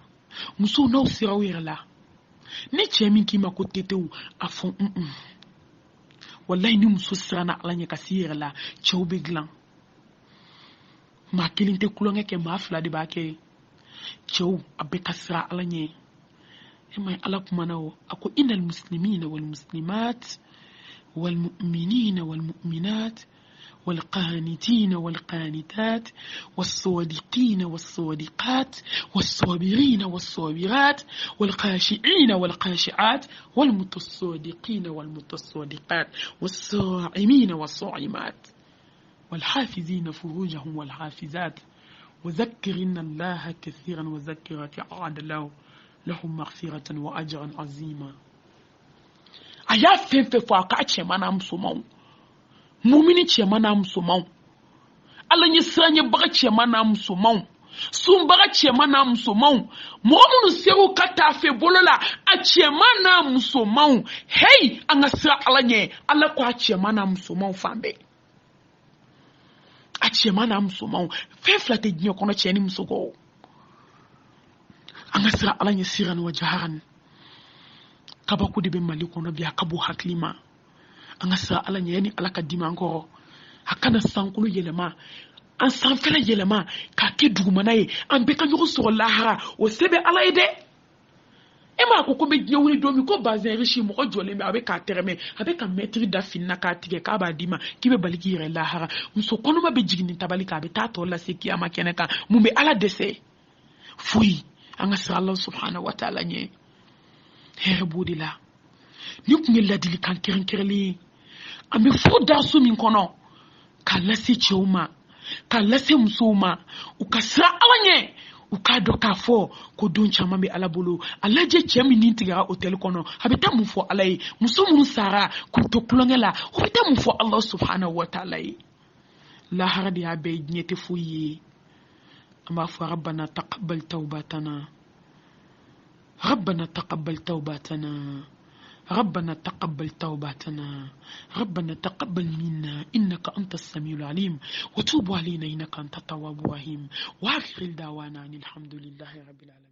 Speaker 1: muso no sirawirla ne chemi kima ko tetewu afon wallahi ni muso sirana alanya kasirla chawbe glan ma kilinte kulonge ke ma fla de bake chaw abbe kasra alanya emay alakumanawo ako innal muslimina wal muslimat wal mu'minina wal mu'minat والقانتين والقانتات والصادقين والصادقات والصابرين والصابرات والخاشعين والخاشعات والمتصادقين والمتصادقات والصائمين والصائمات والحافظين فروجهم والحافظات وذكرن الله كثيرا وذكرت أعد لهم مغفرة وأجرا عظيما أيا فين فاكاتش مانا مسومون mumini chemana musomau alanye sanye baga chemana musomau sumbaga chemana musomau momunu seru katafe bolola a chemana musomau hey angasra alanye ala kwa chemana musomau fambe a cɛman n'a musomanw fɛn fila tɛ diɲɛ kɔnɔ cɛ ni muso kɔ an ka sira ala ɲɛ siran wa jaharan kabako de bɛ mali kɔnɔ bi a ka bɔ hakili ma an ka sira ala ɲɛ ni ala ka dimi an kɔrɔ a kana sankolo yɛlɛma an sanfɛla yɛlɛma k'a kɛ dugumana ye an bɛɛ ka ɲɔgɔn sɔrɔ lahara o se bɛ ala ye dɛ e m'a ko bɛ diɲɛ wuli don min ko bazɛn riche mɔgɔ jɔlen bɛ a bɛ k'a tɛrɛmɛ a bɛ ka mɛtiri da finna k'a tigɛ k'a b'a d'i ma k'i bɛ bali k'i yɛrɛ lahara muso kɔnɔma bɛ jigin ni tabali kan a bɛ taa tɔ lase kiyama kɛnɛ kan mun bɛ ala dɛsɛ foyi an ka sira ala subhanahu wa ta'ala ɲɛ hɛrɛ b'o de la ni tun ye ladilikan kɛrɛnkɛrɛnlen ye an bɛ fo daso min kɔnɔ k'a lase cɛw ma k'a lase musow ma u ka sira ala ɲɛ u k'a dɔn k'a fɔ ko don caman bɛ ala bolo a lajɛ cɛ min nin tigɛra hôtel kɔnɔ a bɛ taa mun fɔ ala ye muso minnu sara k'u to kulonkɛ la u bɛ taa mun fɔ ala subhanahu wa ta'ala ye lahara de y'a bɛɛ diɲɛ tɛ foyi ye an b'a fɔ rabbana taqabbal tawbatana rabbana taqabbal tawbatana ربنا تقبل توباتنا ربنا تقبل منا إنك أنت السميع العليم وتوب علينا إنك أنت التواب الرحيم وآخر دعوانا الحمد لله رب العالمين